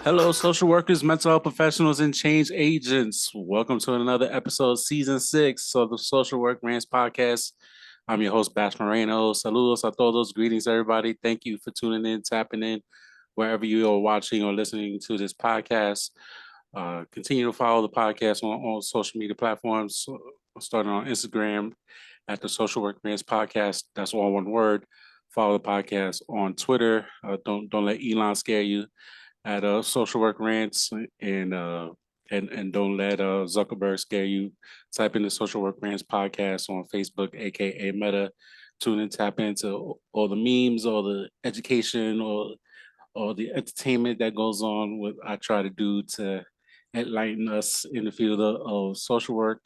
Hello, social workers, mental health professionals, and change agents. Welcome to another episode, season 6 of the Social Work Rants podcast. I'm your host, Bash Moreno. Saludos a todos. Greetings, everybody. Thank you for tuning in, tapping in, wherever you are watching or listening to this podcast. Continue to follow the podcast on social media platforms, starting on Instagram at the Social Work Rants podcast. That's all one word. Follow the podcast on Twitter. Don't let Elon scare you at Social Work Rants, and don't let Zuckerberg scare you. Type in the Social Work Rants podcast on Facebook, aka Meta. Tune in, tap into all the memes, all the education, or the entertainment that goes on. What I try to do to enlighten us in the field of social work.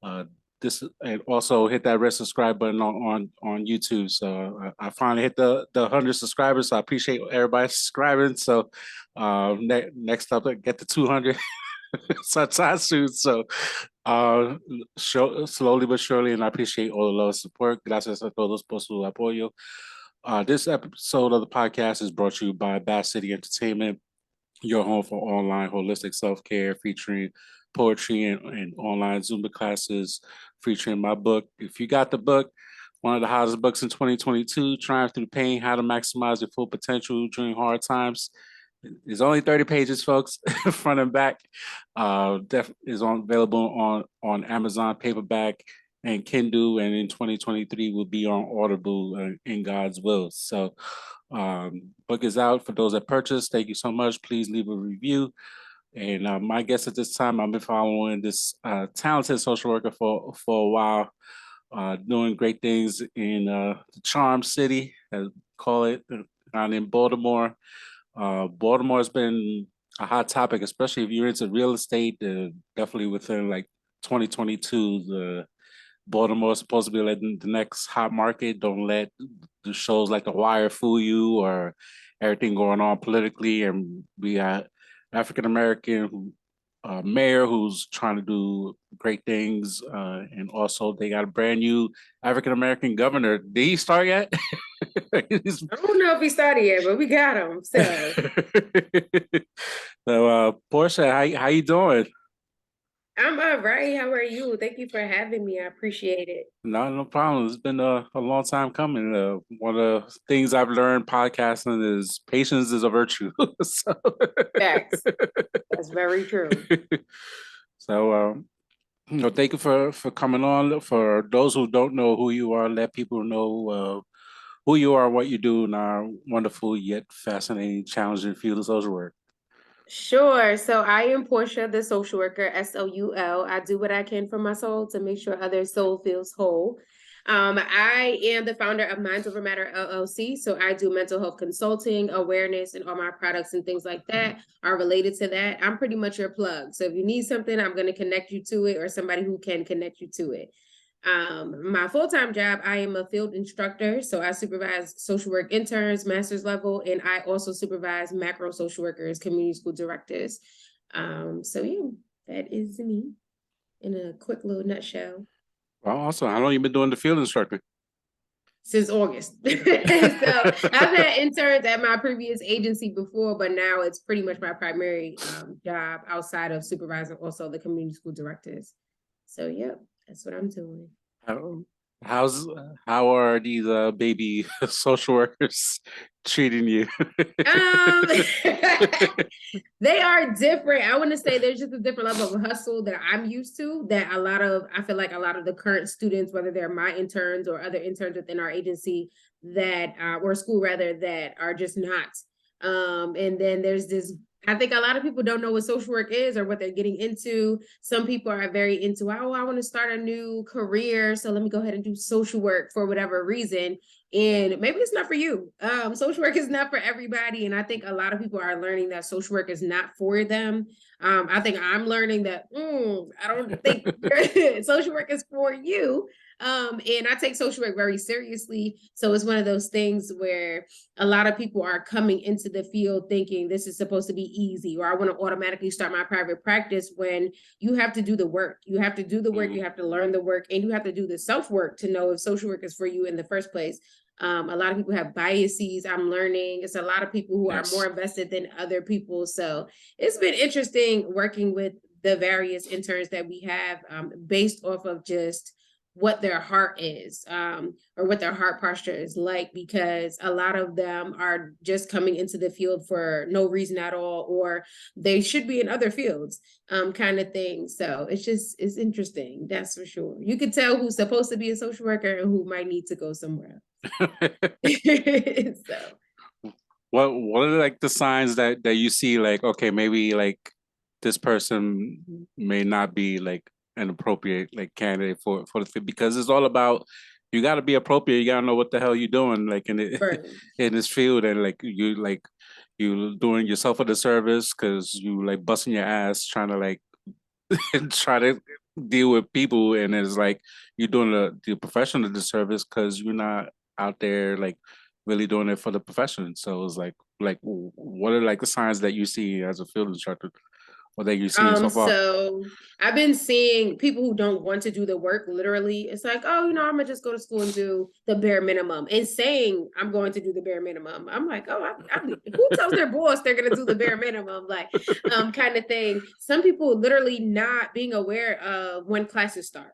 Uh, this and also hit that red subscribe button on YouTube. So I finally hit the 100 subscribers. So I appreciate everybody subscribing. So next up, get to 200 sometime soon. So slowly but surely, and I appreciate all the love and support. Gracias a todos por su apoyo. This episode of the podcast is brought to you by Bass City Entertainment, your home for online holistic self-care, featuring poetry and online Zumba classes, featuring my book. If you got the book, one of the hottest books in 2022, Triumph Through Pain, How to Maximize Your Full Potential During Hard Times. It's only 30 pages, folks, front and back. Is available on Amazon paperback and Kindle, and in 2023 will be on Audible in God's will. So book is out for those that purchase. Thank you so much. Please leave a review. And my guest at this time, I've been following this talented social worker for a while, doing great things in the Charm City, as call it, down in Baltimore. Baltimore has been a hot topic, especially if you're into real estate. Definitely within like 2022, the Baltimore is supposed to be like the next hot market. Don't let the shows like The Wire fool you, or everything going on politically. And we got African American mayor who's trying to do great things, and also they got a brand new African American governor. Did he start yet? I don't know if he started yet, but we got him. So, Portia, how you doing? I'm all right. How are you? Thank you for having me. I appreciate it. No problem. It's been a long time coming. One of the things I've learned podcasting is patience is a virtue. So, Facts. That's very true. so thank you for coming on. For those who don't know who you are, let people know who you are, what you do in our wonderful yet fascinating, challenging field of social work. Sure. So I am Portia, the social worker, SOUL. I do what I can for my soul to make sure other soul feels whole. I am the founder of Minds Over Matter LLC. So I do mental health consulting, awareness, and all my products and things like that are related to that. I'm pretty much your plug. So if you need something, I'm going to connect you to it, or somebody who can connect you to it. My full-time job, I am a field instructor. So I supervise social work interns, master's level, and I also supervise macro social workers, community school directors. So yeah, that is me in a quick little nutshell. Well, awesome. How long you been doing the field instructor? Since August. So I've had interns at my previous agency before, but now it's pretty much my primary job outside of supervising also the community school directors. So yeah, that's what I'm doing. How are these baby social workers treating you? They are different. I want to say there's just a different level of hustle that I'm used to, that I feel like a lot of the current students, whether they're my interns or other interns within our agency that or school rather, that are just not. And then there's this, I think a lot of people don't know what social work is or what they're getting into. Some people are very into, oh, I want to start a new career, so let me go ahead and do social work for whatever reason. And maybe it's not for you. Social work is not for everybody. And I think a lot of people are learning that social work is not for them. I think I'm learning that I don't think social work is for you. And I take social work very seriously. So it's one of those things where a lot of people are coming into the field thinking this is supposed to be easy, or I want to automatically start my private practice, when you have to do the work. You have to do the work, you have to learn the work, and you have to do the self-work to know if social work is for you in the first place. A lot of people have biases. I'm learning. It's a lot of people who are more invested than other people. So it's been interesting working with the various interns that we have, based off of just what their heart is, or what their heart posture is like, because a lot of them are just coming into the field for no reason at all, or they should be in other fields, kind of thing. So it's interesting, that's for sure. You can tell who's supposed to be a social worker and who might need to go somewhere else. So what are like the signs that you see, like, okay, maybe like this person may not be like an appropriate like candidate for the fit, because it's all about, you got to be appropriate, you got to know what the hell you're doing, like in it, right. in this field, and like you doing yourself a disservice because you like busting your ass trying to like try to deal with people, and it's like you're doing the profession a disservice because you're not out there like really doing it for the profession. So it's like what are like the signs that you see as a field instructor, or that you've seen so far? So I've been seeing people who don't want to do the work. Literally, it's like, oh, I'm gonna just go to school and do the bare minimum, and saying I'm going to do the bare minimum. I'm like, oh, who tells their boss they're gonna do the bare minimum, like, kind of thing. Some people literally not being aware of when classes start.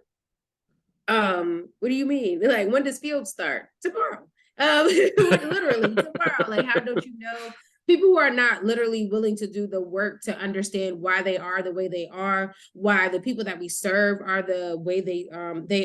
What do you mean? They're like, when does field start? Tomorrow. Literally tomorrow. Like, how don't you know? People who are not literally willing to do the work to understand why they are the way they are, why the people that we serve are the way they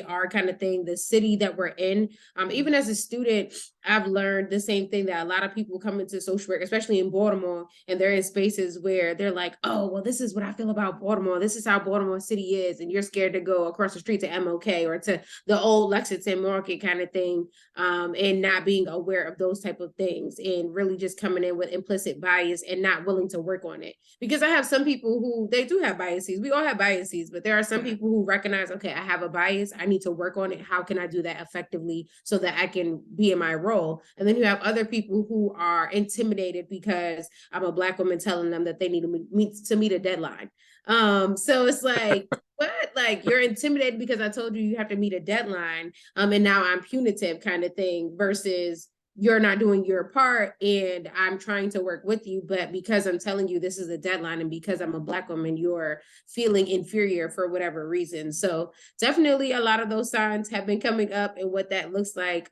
are, kind of thing. The city that we're in. Even as a student, I've learned the same thing, that a lot of people come into social work, especially in Baltimore, and they're in spaces where they're like, oh, well, this is what I feel about Baltimore. This is how Baltimore City is. And you're scared to go across the street to MLK or to the old Lexington Market, kind of thing, and not being aware of those type of things, and really just coming in with implicit bias and not willing to work on it. Because I have some people who, they do have biases. We all have biases, but there are some people who recognize, okay, I have a bias. I need to work on it. How can I do that effectively so that I can be in my role? And then you have other people who are intimidated because I'm a Black woman telling them that they need to meet a deadline. So it's like, what? Like, you're intimidated because I told you have to meet a deadline, and now I'm punitive, kind of thing, versus you're not doing your part and I'm trying to work with you, but because I'm telling you this is a deadline and because I'm a Black woman, you're feeling inferior for whatever reason. So definitely a lot of those signs have been coming up and what that looks like.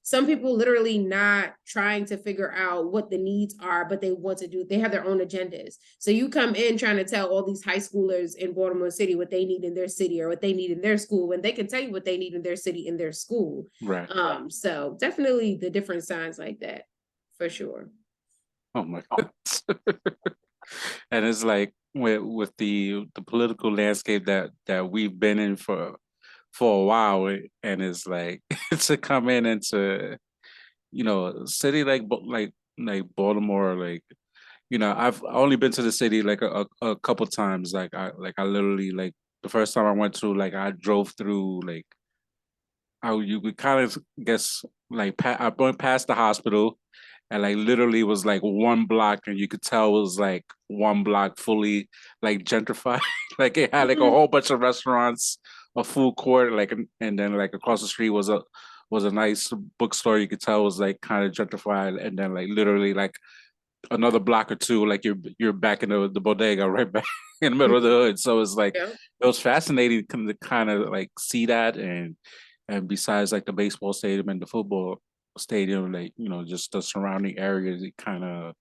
Some people literally not trying to figure out what the needs are, but they want to do, they have their own agendas. So you come in trying to tell all these high schoolers in Baltimore City what they need in their city or what they need in their school, when they can tell you what they need in their city, in their school. Right. So definitely the different signs like that, for sure. Oh my goodness. And it's like with the political landscape that we've been in for a while, and it's like to come in into, a city like Baltimore, like, I've only been to the city like a couple times. Like I literally, like, the first time I went to, like, I drove through, like, how you could kind of guess, like, I went past the hospital, and like literally was like one block, and you could tell it was like one block fully like gentrified. Like it had like a whole bunch of restaurants, a food court, like, and then like across the street was a nice bookstore. You could tell was like kind of gentrified, and then like literally like another block or two, like you're back in the bodega, right back in the middle of the hood. So it's like, Yeah. it was fascinating to kind of like see that, and besides like the baseball stadium and the football stadium, like, just the surrounding areas, you kind of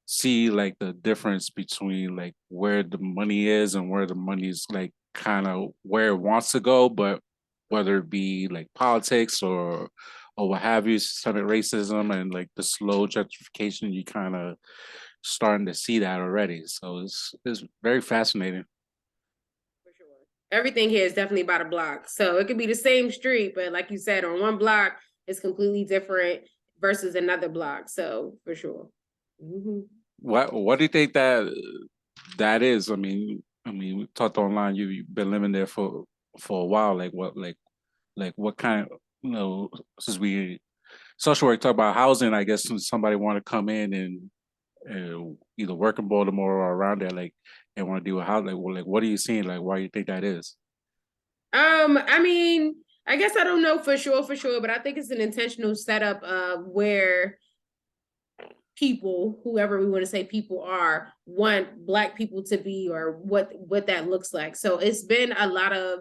see like the difference between like where the money is and where the money's like kind of where it wants to go, but whether it be like politics or what have you, systemic racism and like the slow gentrification, you kind of starting to see that already. So it's very fascinating. For sure. Everything here is definitely by the block. So it could be the same street, but like you said, on one block, it's completely different versus another block. So for sure. Mm-hmm. What do you think that is? I mean, we talked online. You've been living there for a while. Like what kind of, since we social work talk about housing, I guess when somebody want to come in and either work in Baltimore or around there, like, and want to do a house, like, well, like, what are you seeing? Like, why do you think that is? I mean, I guess I don't know for sure, but I think it's an intentional setup of where people, whoever we want to say people are, want Black people to be, or what that looks like. So it's been a lot of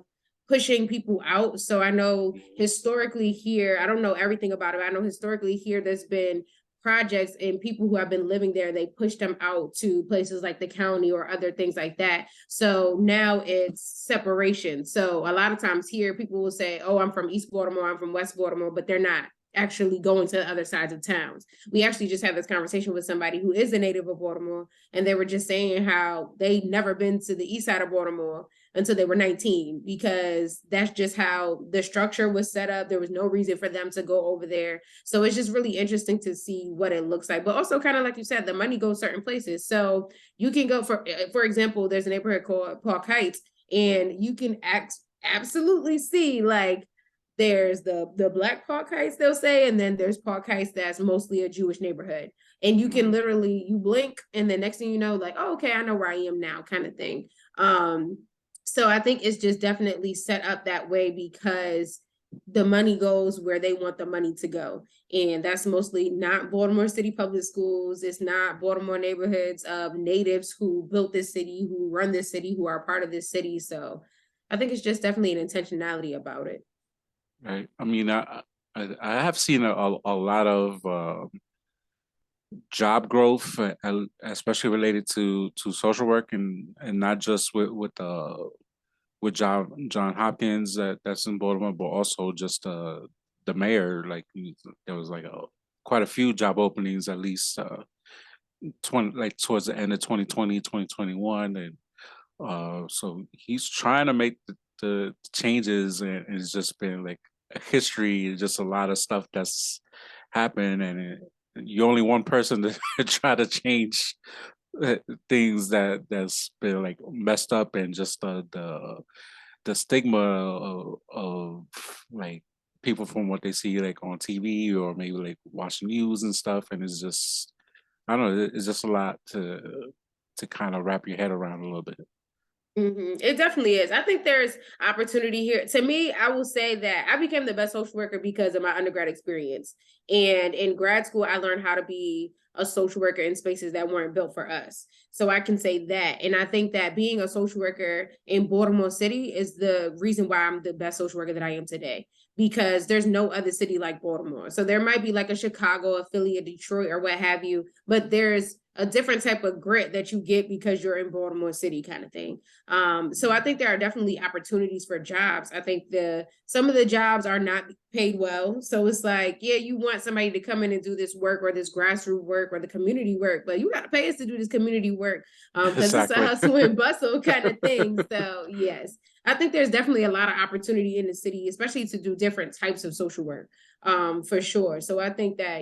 pushing people out. So I know historically here, I don't know everything about it. I know historically here there's been projects and people who have been living there, they push them out to places like the county or other things like that. So now it's separation. So a lot of times here people will say, oh, I'm from East Baltimore, I'm from West Baltimore, but they're not actually going to other sides of towns. We actually just had this conversation with somebody who is a native of Baltimore, and they were just saying how they'd never been to the east side of Baltimore until they were 19, because that's just how the structure was set up. There was no reason for them to go over there. So it's just really interesting to see what it looks like. But also, kind of like you said, the money goes certain places. So you can go for example, there's a neighborhood called Park Heights, and you can absolutely see like there's the Black Park Heights, they'll say, and then there's Park Heights that's mostly a Jewish neighborhood. And you can literally, you blink, and the next thing you know, like, oh, okay, I know where I am now, kind of thing. So I think it's just definitely set up that way because the money goes where they want the money to go. And that's mostly not Baltimore City public schools. It's not Baltimore neighborhoods of natives who built this city, who run this city, who are part of this city. So I think it's just definitely an intentionality about it. Right. I mean, I have seen a lot of job growth, especially related to social work, and not just with John Hopkins that's in Baltimore, but also just the mayor. Like there was like quite a few job openings, at least 20, like towards the end of 2020, 2021, and so he's trying to make the changes, and it's just been like a history, just a lot of stuff that's happened, and you're only one person to try to change things that's been like messed up, and just the stigma of like people from what they see like on TV or maybe like watching news and stuff, and it's just I don't know, it's just a lot to kind of wrap your head around a little bit. It definitely is. I think there's opportunity here. To me, I will say that I became the best social worker because of my undergrad experience. And in grad school, I learned how to be a social worker in spaces that weren't built for us. So I can say that. And I think that being a social worker in Baltimore City is the reason why I'm the best social worker that I am today, because there's no other city like Baltimore. So there might be like a Chicago, a Philly, a Detroit, or what have you, but there's a different type of grit that you get because you're in Baltimore City, kind of thing. So I think there are definitely opportunities for jobs. I think some of the jobs are not paid well. So it's like, yeah, you want somebody to come in and do this work or this grassroots work or the community work, but you got to pay us to do this community work because it's a Exactly. hustle and bustle kind of thing. So yes, I think there's definitely a lot of opportunity in the city, especially to do different types of social work, for sure. So I think that,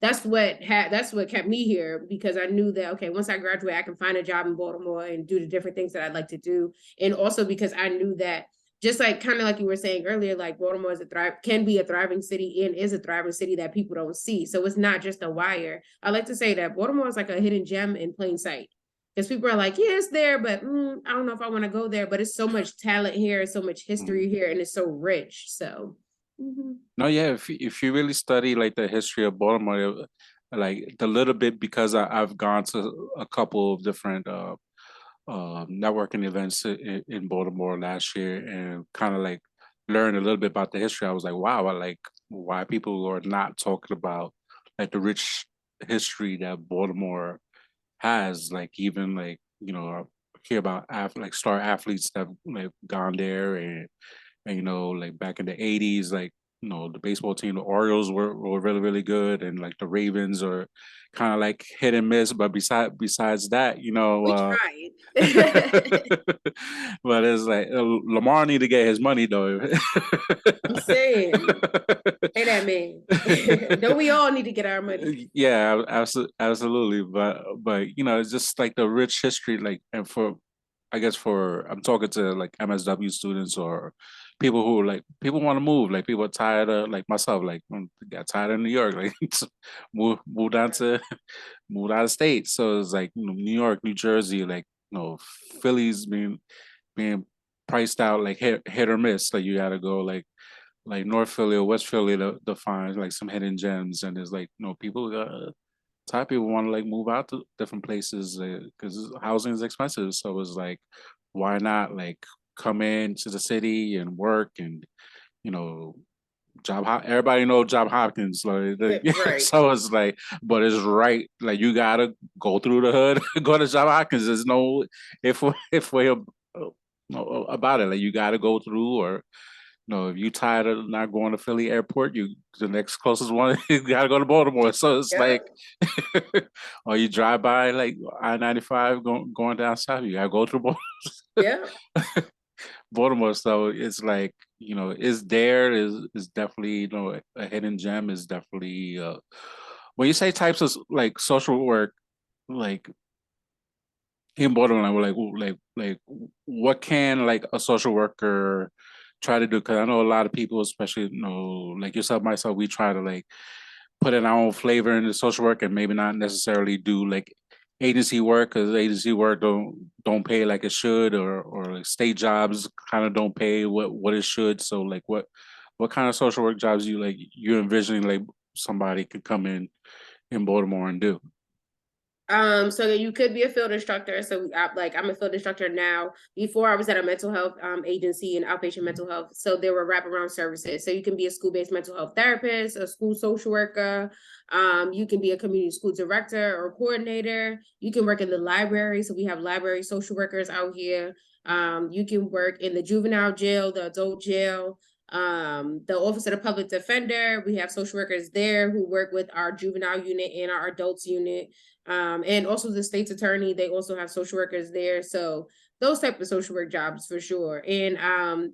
that's what kept me here, because I knew that, okay, once I graduate, I can find a job in Baltimore and do the different things that I'd like to do. And also because I knew that, just like kind of like you were saying earlier, like Baltimore can be a thriving city and is a thriving city that people don't see. So it's not just a wire. I like to say that Baltimore is like a hidden gem in plain sight. Because people are like, yeah, it's there, but I don't know if I want to go there. But it's so much talent here, so much history here, and it's so rich. So No, yeah, if you really study like the history of Baltimore, like the little bit, because I've gone to a couple of different networking events in Baltimore last year, and kind of like learned a little bit about the history. I was like, wow, I like why people are not talking about like the rich history that Baltimore has. Like even like hear about like star athletes that have like gone there, and like back in the 80s, like the baseball team, the Orioles were really really good, and like the Ravens are kind of like hit and miss. But besides that, we tried. but it's like Lamar need to get his money though. I'm saying, hey, that man. Don't we all need to get our money? Yeah, absolutely. But it's just like the rich history, like, and for I guess for I'm talking to like MSW students or people want to move, like people are tired of, like myself, like got tired of New York, like move down to move out of state. So it's like New York, New Jersey, like Philly's being priced out like hit or miss. Like you got to go like like North Philly or West Philly to find like some hidden gems, and there's like people type of people want to like move out to different places because housing is expensive. So it's like, why not like come into the city and work and you know everybody know Job Hopkins Right. so it's like, but it's right, like you gotta go through the hood, go to Job Hopkins. There's no if way about it. Like you gotta go through, or if you tired of not going to Philly airport, the next closest one you gotta go to Baltimore. So it's Yeah. like or you drive by like I-95 going down south, you gotta go through Yeah. Baltimore. So it's like, is there is definitely, a hidden gem is definitely when you say types of like social work, like in Baltimore, we're like what can like a social worker try to do? Because I know a lot of people, especially like yourself, myself, we try to like put in our own flavor in the social work and maybe not necessarily do like agency work, because agency work don't pay like it should, or like state jobs kind of don't pay what it should. So like what kind of social work jobs you envisioning like somebody could come in Baltimore and do? So you could be a field instructor. So I'm a field instructor now. Before I was at a mental health agency and outpatient mental health. So there were wraparound services. So you can be a school-based mental health therapist, a school social worker. You can be a community school director or coordinator. You can work in the library. So we have library social workers out here. You can work in the juvenile jail, the adult jail, the Office of the Public Defender. We have social workers there who work with our juvenile unit and our adults unit. And also the state's attorney, they also have social workers there. So those type of social work jobs for sure. And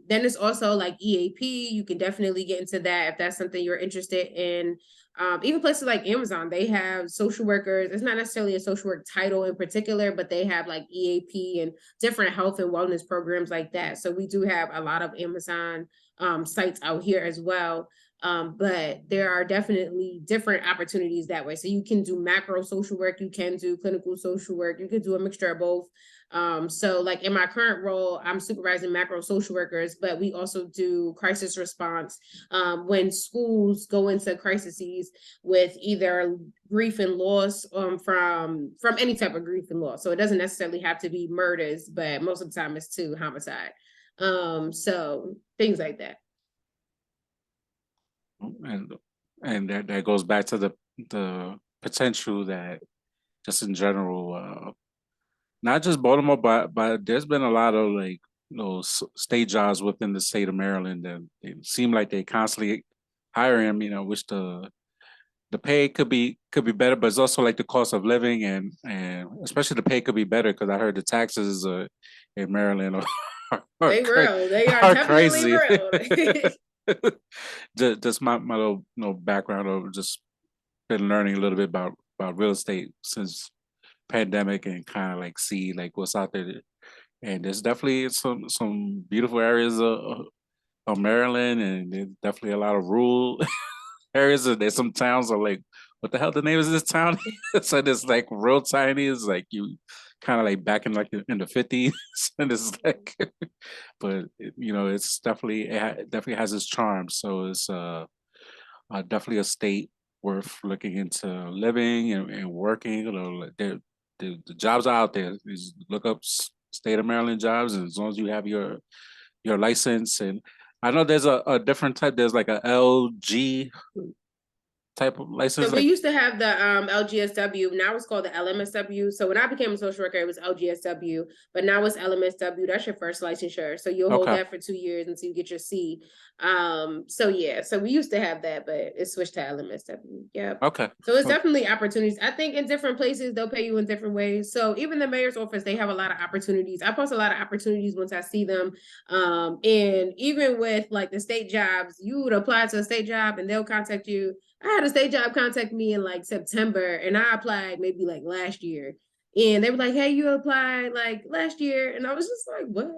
then it's also like EAP. You can definitely get into that if that's something you're interested in. Even places like Amazon, they have social workers. It's not necessarily a social work title in particular, but they have like EAP and different health and wellness programs like that. So we do have a lot of Amazon sites out here as well. But there are definitely different opportunities that way. So you can do macro social work, you can do clinical social work, you could do a mixture of both. So like in my current role, I'm supervising macro social workers, but we also do crisis response when schools go into crises with either grief and loss from any type of grief and loss. So it doesn't necessarily have to be murders, but most of the time it's to homicide. So things like that. and that goes back to the potential that just in general, not just Baltimore, but there's been a lot of like state jobs within the state of Maryland that it seem like they constantly hiring. Which the pay could be better, but it's also like the cost of living, and especially the pay could be better because I heard the taxes in Maryland They real. They are are definitely crazy. real. just my little background of just been learning a little bit about real estate since pandemic, and kind of like see like what's out there. And there's definitely some beautiful areas of Maryland, and there's definitely a lot of rural areas. And there's some towns are like, what the hell the name is this town? So it's like real tiny. It's like you kind of like back in like in the 50s, and it's like, but it's definitely has its charm. So it's definitely a state worth looking into living and working. Like the jobs are out there. Just look up state of Maryland jobs, and as long as you have your license. And I know there's a different type. There's like a LG type of So license. we Like, used to have the LGSW. Now it's called the LMSW. So when I became a social worker, it was LGSW, but now it's LMSW. That's your first licensure. So you'll hold okay, that for 2 years until you get your C. So yeah, so we used to have that, but it switched to LMSW. Yep. okay, So it's okay. definitely opportunities. I think in different places they'll pay you in different ways. So even the mayor's office, they have a lot of opportunities. I post a lot of opportunities once I see them. And even with like the state jobs, you would apply to a state job and they'll contact you. I had a state job contact me in like September, and I applied maybe like last year. And they were like, "Hey, you applied like last year," and I was just like, "What?"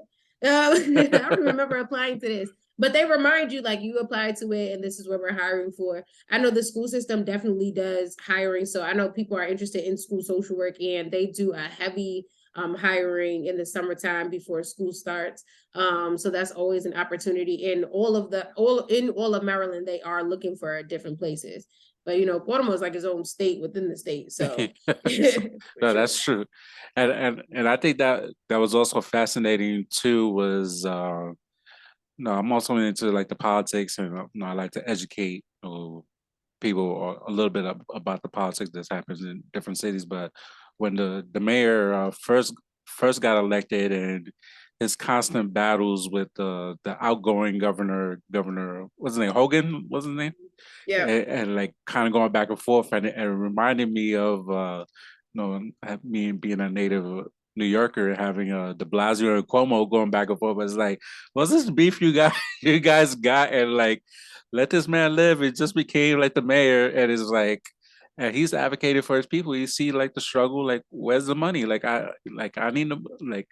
I don't remember applying to this, but they remind you like you applied to it, and this is what we're hiring for. I know the school system definitely does hiring, so I know people are interested in school social work, and they do a heavy hiring in the summertime before school starts. So that's always an opportunity. In all of Maryland, they are looking for different places. But Baltimore is like its own state within the state. So No, sure. that's true. And I think that was also fascinating too, was no, I'm also into like the politics, and I like to educate people a little bit about the politics that happens in different cities. But when the mayor first got elected, and his constant battles with the outgoing governor, what's his name, Hogan, what's his name, Yeah. and like kind of going back and forth, and it reminded me of me being a native New Yorker, having De Blasio and Cuomo going back and forth. It's like, what's this beef you guys got, and like, let this man live. It just became like the mayor, and it's like, and he's advocated for his people. You see, like the struggle, like where's the money? I need to like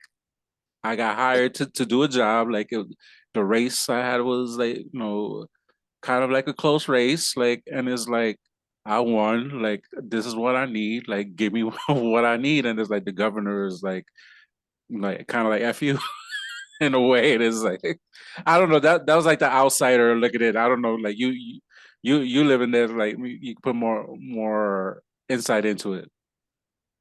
I got hired to do a job. The race I had was like kind of like a close race, like, and it's like I won. Like this is what I need. Like give me what I need, and it's like the governor is like kind of like f you in a way. It is like I don't know, that was like the outsider looking at it. I don't know, like you live in there, like you put more insight into it.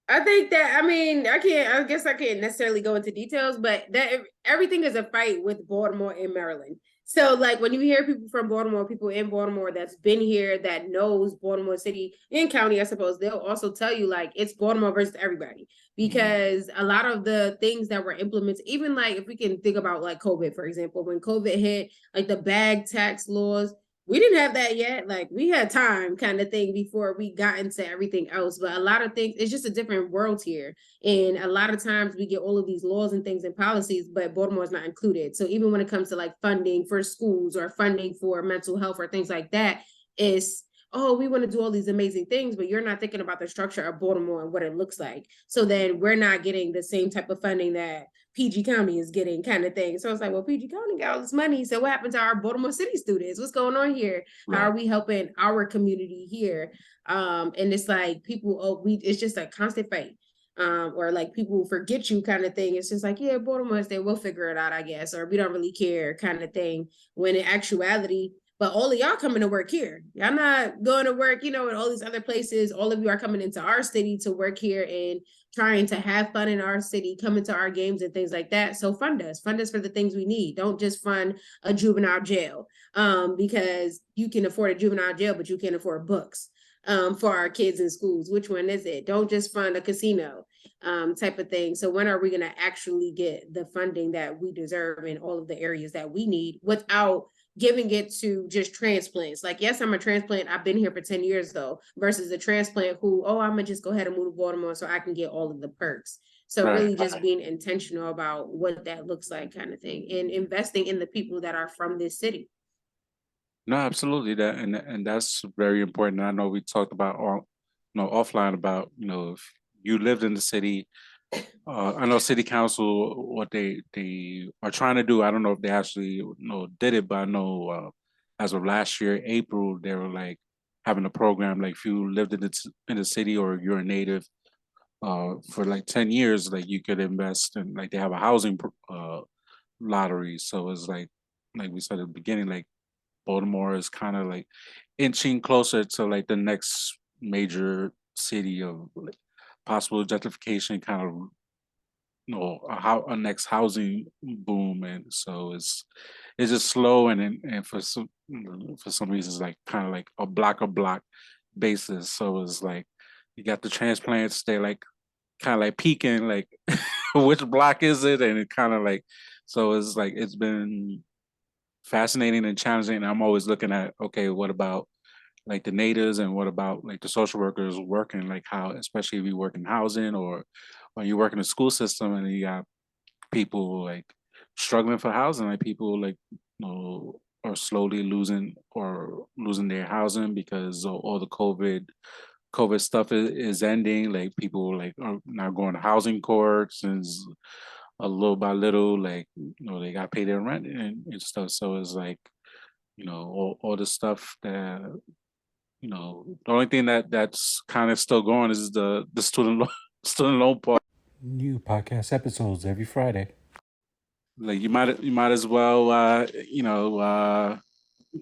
I think that I guess I can't necessarily go into details, but that everything is a fight with Baltimore and Maryland. So like when you hear people from Baltimore, people in Baltimore that's been here, that knows Baltimore City and County, I suppose, they'll also tell you like it's Baltimore versus everybody. Because a lot of the things that were implemented, even like if we can think about like COVID, for example, when COVID hit, like the bag tax laws, we didn't have that yet. Like we had time kind of thing before we got into everything else. But a lot of things, it's just a different world here. And a lot of times we get all of these laws and things and policies, but Baltimore is not included. So even when it comes to like funding for schools or funding for mental health or things like that, is oh, we want to do all these amazing things, but you're not thinking about the structure of Baltimore and what it looks like. So then we're not getting the same type of funding that PG County is getting, kind of thing. So it's like, well, PG County got all this money. So what happened to our Baltimore City students? What's going on here? How are we helping our community here? And it's like it's just a constant fight. Or like people forget you kind of thing. It's just like, yeah, Baltimore's there, we'll figure it out, I guess, or we don't really care kind of thing. When in actuality, but all of y'all coming to work here. Y'all not going to work, in all these other places. All of you are coming into our city to work here and trying to have fun in our city, coming to our games and things like that. So fund us for the things we need. Don't just fund a juvenile jail because you can afford a juvenile jail, but you can't afford books for our kids in schools. Which one is it? Don't just fund a casino type of thing. So when are we going to actually get the funding that we deserve in all of the areas that we need without giving it to just transplants? Like, yes, I'm a transplant. I've been here for 10 years though, versus a transplant who, oh, I'm gonna just go ahead and move to Baltimore so I can get all of the perks. So Right. really just being intentional about what that looks like kind of thing, and investing in the people that are from this city. No, absolutely. And that's very important. I know we talked about offline about, if you lived in the city, I know city council, what they are trying to do. I don't know if they actually did it, but I know as of last year, April, they were like having a program like if you lived in the city or you're a native for like 10 years, like you could invest in, like they have a housing lottery. So it's like we said at the beginning, like Baltimore is kind of like inching closer to like the next major city of like possible gentrification, kind of a next housing boom. And so it's just slow, and for some reasons like kind of like a block basis. So it's like you got the transplants, they like kind of like peaking, like which block is it, and it kind of like, so it's like it's been fascinating and challenging. And I'm always looking at, okay, what about like the natives, and what about like the social workers working, like how, especially if you work in housing or when you work in the school system, and you got people like struggling for housing, like people like are slowly losing their housing because of all the COVID stuff is ending. Like people like are now going to housing courts, and a little by little, like they got to pay their rent and stuff. So it's like all the stuff that the only thing that's kind of still going is the student loan student loan part. New podcast episodes every Friday. Like you might as well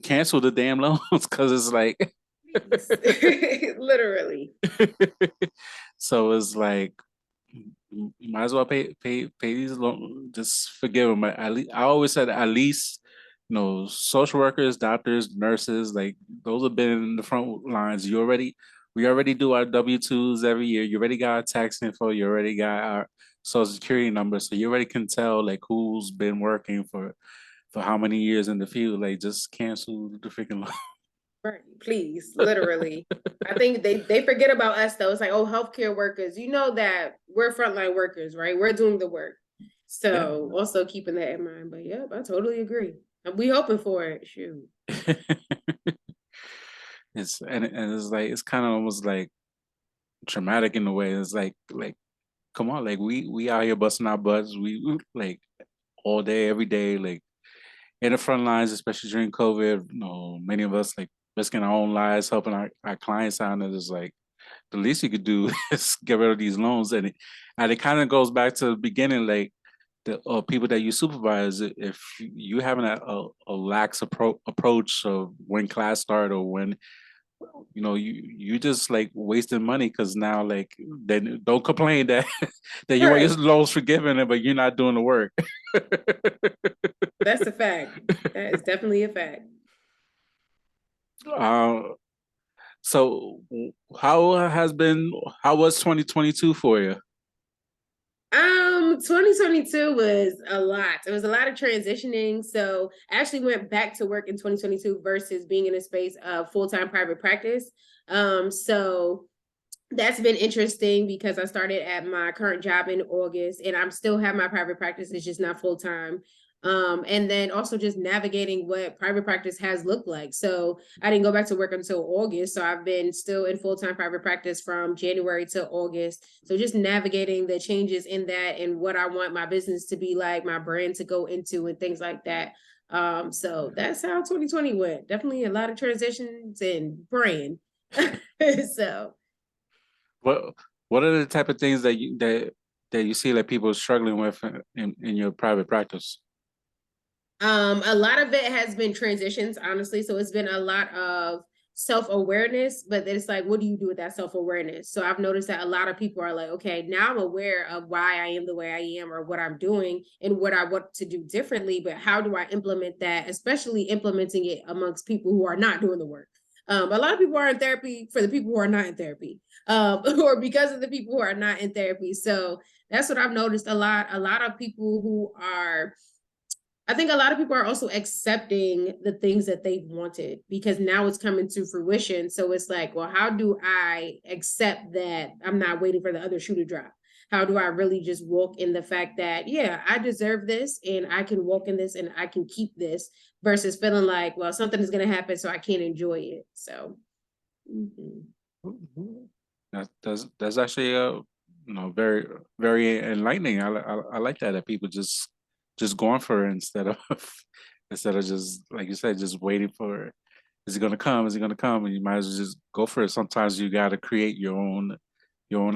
cancel the damn loans because it's like Literally. so it's like you might as well pay these loans. Just forgive them. At least I always said at least social workers, doctors, nurses, like those have been in the front lines. We already do our W-2s every year. You already got our tax info. You already got our social security number, so you already can tell like who's been working for how many years in the field. Like just cancel the freaking loan. Right. Please, literally. I think they forget about us though. It's like, oh, healthcare workers, you know that we're frontline workers, right? We're doing the work. Yeah. So also keeping that in mind. But yep, I totally agree. And we hoping for it. Shoot. And it's like it's kind of almost like traumatic in a way. It's like come on, like we out here busting our butts. We like all day, every day, like in the front lines, especially during COVID. Many of us like risking our own lives, helping our clients out, and it's like the least you could do is get rid of these loans. And it kind of goes back to the beginning, like the people that you supervise. If you having a lax approach of when class start or when you just like wasting money because now like then don't complain that that you want your Right. loans forgiven but you're not doing the work. That's a fact. That is definitely a fact. uh, so how was 2022 for you? 2022 was a lot. It was a lot of transitioning. So I actually went back to work in 2022 versus being in a space of full-time private practice. So that's been interesting because I started at my current job in August and I'm still have my private practice. It's just not full time. And then also just navigating what private practice has looked like. So I didn't go back to work until August. So I've been still in full-time private practice from January to August. So just navigating the changes in that and what I want my business to be like, my brand to go into and things like that. So that's how 2020 went. Definitely a lot of transitions and brand. So what what are the type of things that you see like people struggling with in your private practice? a lot of it has been transitions, honestly. So it's been a lot of self-awareness, but it's like, what do you do with that self-awareness? So I've noticed that a lot of people are like, okay, now I'm aware of why I am the way I am or what I'm doing and what I want to do differently, but how do I implement that, especially implementing it amongst people who are not doing the work? A lot of people are in therapy for the people who are not in therapy, or because of the people who are not in therapy. So that's what I've noticed a lot. A lot of people who are I think a lot of people are also accepting the things that they've wanted because now it's coming to fruition. So it's like, well, how do I accept that I'm not waiting for the other shoe to drop? How do I really just walk in the fact that, yeah, I deserve this and I can walk in this and I can keep this versus feeling like, well, something is going to happen, so I can't enjoy it. So, That's actually very very enlightening. I like that people just going for it instead of instead of just like you said just waiting for is it gonna come, is it gonna come, and you might as well just go for it. Sometimes you got to create your own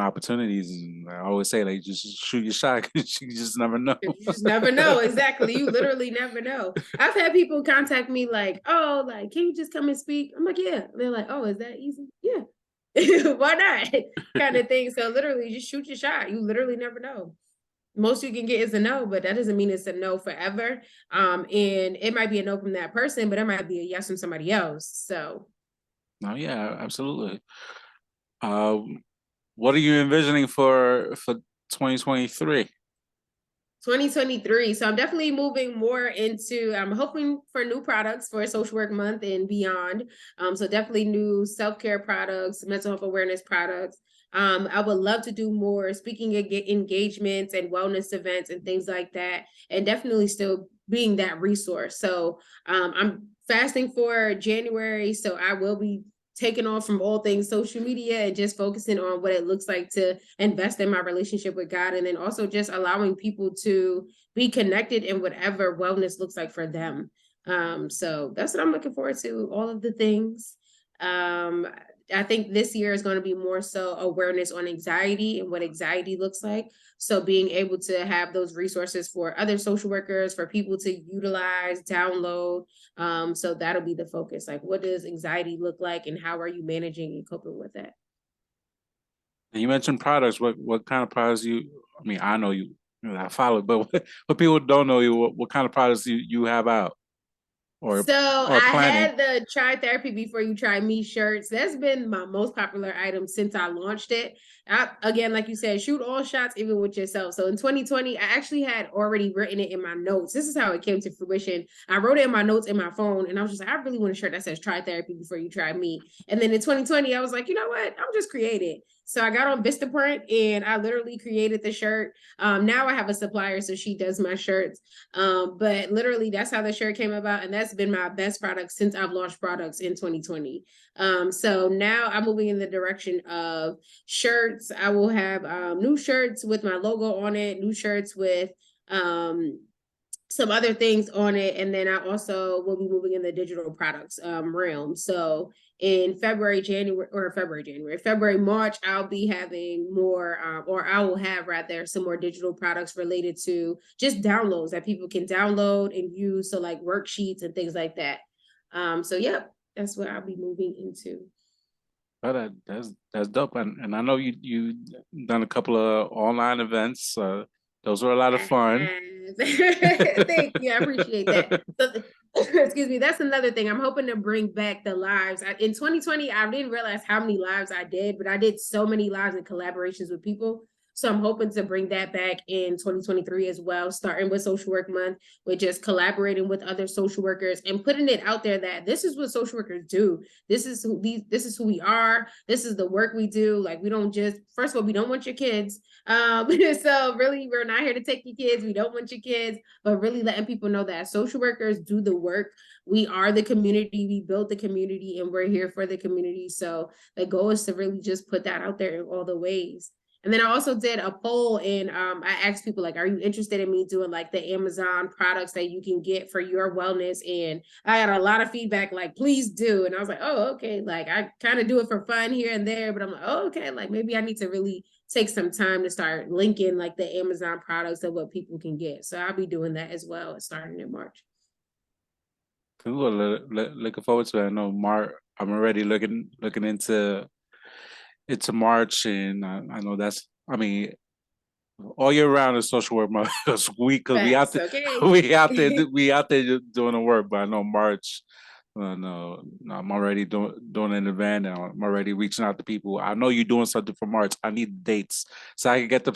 opportunities, and I always say like just shoot your shot because you just never know. you just never know. Exactly. You literally never know. I've had people contact me like, oh, like, can you just come and speak? I'm like, yeah. They're like, oh, is that easy? Yeah. Why not? Kind of thing. So literally just shoot your shot. You literally never know. Most you can get is a no, but that doesn't mean it's a no forever. And it might be a no from that person, but it might be a yes from somebody else. So No, yeah, absolutely. Um, what are you envisioning for 2023? 2023. So I'm definitely moving more into, I'm hoping for new products for social work month and beyond. So definitely new self-care products, mental health awareness products. I would love to do more speaking engagements and wellness events and things like that, and definitely still being that resource. So I'm fasting for January, so I will be taking off from all things social media and just focusing on what it looks like to invest in my relationship with God. And then also just allowing people to be connected in whatever wellness looks like for them. So that's what I'm looking forward to, all of the things. I think this year is going to be more so awareness on anxiety and what anxiety looks like. So being able to have those resources for other social workers, for people to utilize, download. So that'll be the focus. Like, what does anxiety look like and how are you managing and coping with that? You mentioned products. What kind of products I mean, I know I follow it, but what people don't know what kind of products you have out or So or I planning? had the Try Therapy Before You Try Me shirts. That's been my most popular item since I launched it. Again, like you said, shoot all shots, even with yourself. So in 2020, I actually had already written it in my notes. This is how it came to fruition. I wrote it in my notes in my phone, and I was just like, I really want a shirt that says Try Therapy Before You Try Me. And then in 2020, I was like, you know what? I'm just create it. So I got on Vistaprint and I literally created the shirt. Now I have a supplier, so she does my shirts. But literally that's how the shirt came about, and that's been my best product since I've launched products in 2020. So now I'm moving in the direction of shirts. I will have new shirts with my logo on it, new shirts with some other things on it, and then I also will be moving in the digital products realm. So in February, March, I'll be having more, or I will have rather some more digital products related to just downloads that people can download and use. So like worksheets and things like that. So yep, that's what I'll be moving into. Oh, that's dope, and I know you done a couple of online events. Those were a lot of fun. Thank you. I appreciate that. So, excuse me. That's another thing. I'm hoping to bring back the lives. In 2020, I didn't realize how many lives I did, but I did so many lives and collaborations with people. So I'm hoping to bring that back in 2023 as well, starting with Social Work Month, with just collaborating with other social workers and putting it out there that this is what social workers do. This is who we are. This is the work we do. Like, we don't just, first of all, we don't want your kids. So really, we're not here to take your kids. We don't want your kids, but really letting people know that social workers do the work. We are the community. We build the community, and we're here for the community. So the goal is to really just put that out there in all the ways. And then I also did a poll, and I asked people, like, are you interested in me doing like the Amazon products that you can get for your wellness? And I had a lot of feedback, like, please do. And I was like, oh, okay. Like, I kind of do it for fun here and there, but I'm like, oh, okay. Like, maybe I need to really take some time to start linking like the Amazon products of what people can get. So I'll be doing that as well, starting in March. Cool. Looking forward to it. I know I'm already looking into March, and I know that's. I mean, all year round is social work month. Because we out Facts, there, okay. we out there doing the work. But I know March. No, I'm already doing an event, and I'm already reaching out to people. I know you're doing something for March. I need dates so I can get to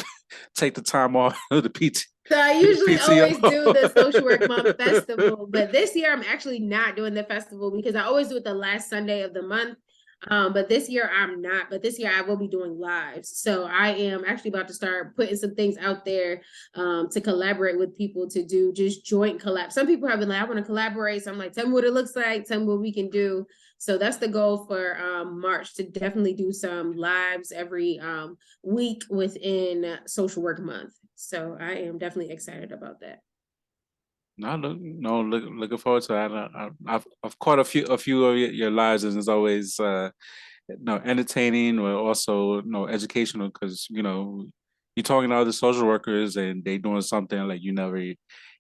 take the time off the PT. So I usually always do the PTO. Social Work Month festival, but this year I'm actually not doing the festival because I always do it the last Sunday of the month. But this year I'm not, but this year I will be doing lives. So I am actually about to start putting some things out there to collaborate with people to do just joint collab. Some people have been like, I want to collaborate. So I'm like, tell me what it looks like, tell me what we can do. So that's the goal for March, to definitely do some lives every week within Social Work Month. So I am definitely excited about that. Looking forward to it. I've caught a few of your lives, and it's always entertaining, or also educational, because you're talking to other social workers and they doing something like you never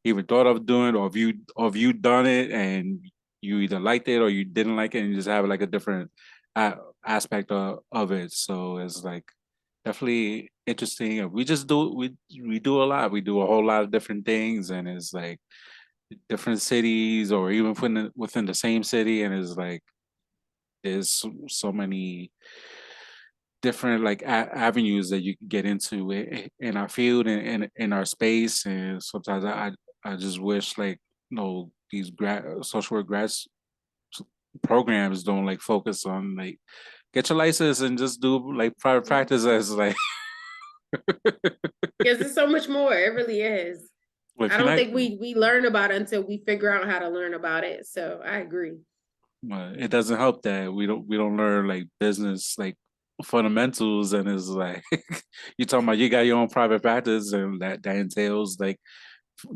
even thought of doing, or if you done it and you either liked it or you didn't like it, and you just have like a different aspect of it. So it's like definitely interesting. And we do a lot. We do a whole lot of different things, and it's like different cities or even within the same city, and it's like there's so many different like avenues that you can get into in our field and in our space. And sometimes I just wish, like, these social work grads programs don't like focus on like get your license and just do like private practice as like Because it's so much more. It really is. well, I if you're don't not think we learn about it until we figure out how to learn about it. So I agree. it doesn't help that we don't learn like business like fundamentals, and it's like you talking about you got your own private practice, and that entails like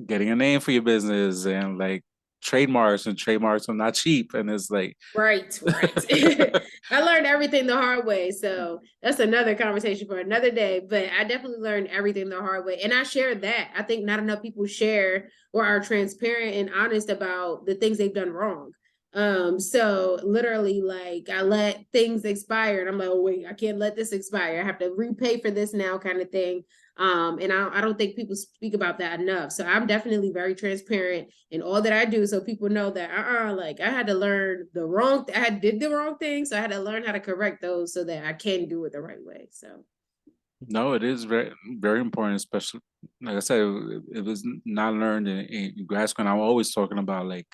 getting a name for your business and like trademarks, and trademarks are not cheap. And it's like, Right. I learned everything the hard way. So that's another conversation for another day. But I definitely learned everything the hard way. And I shared that. I think not enough people share or are transparent and honest about the things they've done wrong. So literally, like, I let things expire and I'm like, oh wait, I can't let this expire. I have to repay for this now, kind of thing. And I don't think people speak about that enough. So I'm definitely very transparent in all that I do, so people know that like I had to learn I did the wrong thing, so I had to learn how to correct those so that I can do it the right way. So no, it is very, very important, especially like I said, it was not learned in grad school. And I'm always talking about like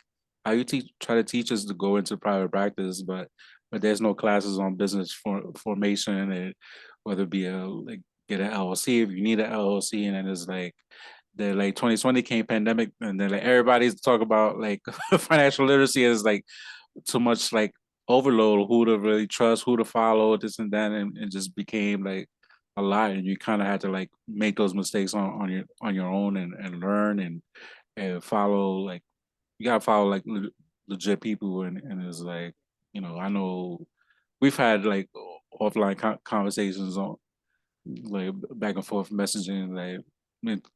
how you try to teach us to go into private practice, but there's no classes on business formation, and whether it be like get an LLC if you need an LLC, and then it's like the like 2020 came pandemic, and then like everybody's talk about like financial literacy is like too much like overload, who to really trust, who to follow, this and that, and it just became like a lot, and you kind of had to like make those mistakes on your own, and learn, and follow, like you gotta follow like legit people, and it's like, I know we've had like offline conversations on like back and forth messaging, like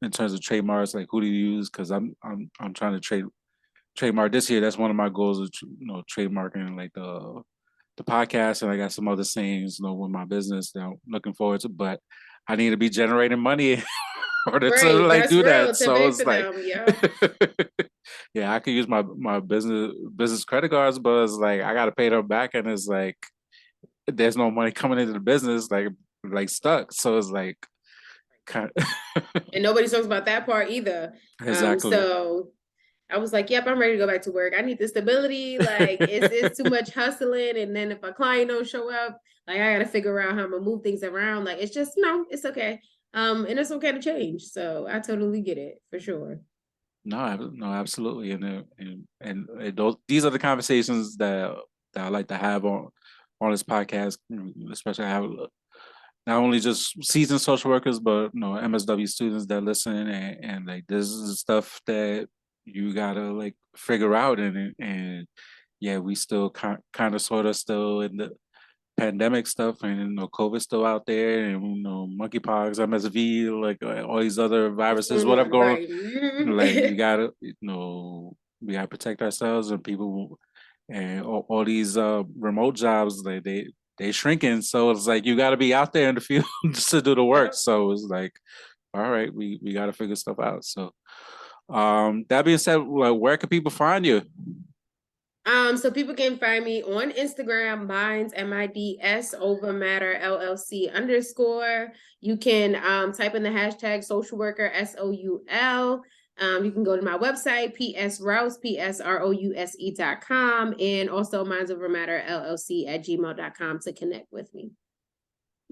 in terms of trademarks, like who do you use, because I'm trying to trademark this year. That's one of my goals, is trademarking like the podcast, and I got some other sayings, with my business that I'm looking forward to. But I need to be generating money in order to right, like that's do real that. to So pay it's for like, them. Yeah. yeah, I could use my business credit cards, but it's like I got to pay them back, and it's like there's no money coming into the business, like stuck. So it's like kind And nobody talks about that part either. exactly. So I was like, yep, I'm ready to go back to work. I need the stability. Like it's too much hustling. And then if a client don't show up, like I gotta figure out how I'm gonna move things around. Like it's just no, it's okay. And it's okay to change. So I totally get it for sure. No, absolutely, and those these are the conversations that I like to have on this podcast, especially I have not only just seasoned social workers, but MSW students that listen, and like this is stuff that you gotta like figure out, and yeah, we still kind of sort of still in the pandemic stuff, and COVID still out there, and monkeypox, MSV, like all these other What's viruses, going whatever on? going, Right. like we gotta we gotta protect ourselves, and people, and all these remote jobs, like they shrinking, so it's like you got to be out there in the field just to do the work. Yep. So it's like, all right, we got to figure stuff out. So that being said, like, where can people find you? So people can find me on Instagram, Minds MIDS Over Matter LLC _. You can type in the hashtag social worker SOUL. You can go to my website, psrouse.com, and also Minds Over Matter LLC @gmail.com to connect with me.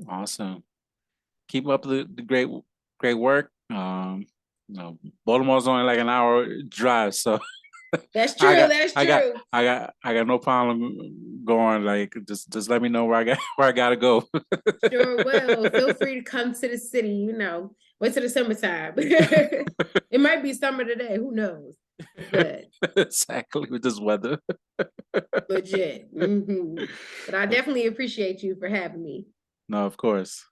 Awesome. Keep up the great work. Baltimore's only like an hour drive, so That's true. That's true. I got no problem going. Like just let me know where I gotta go. Sure will. Feel free to come to the city, wait till the summertime. It might be summer today, who knows? But Exactly, with this weather. legit. But I definitely appreciate you for having me. No, of course.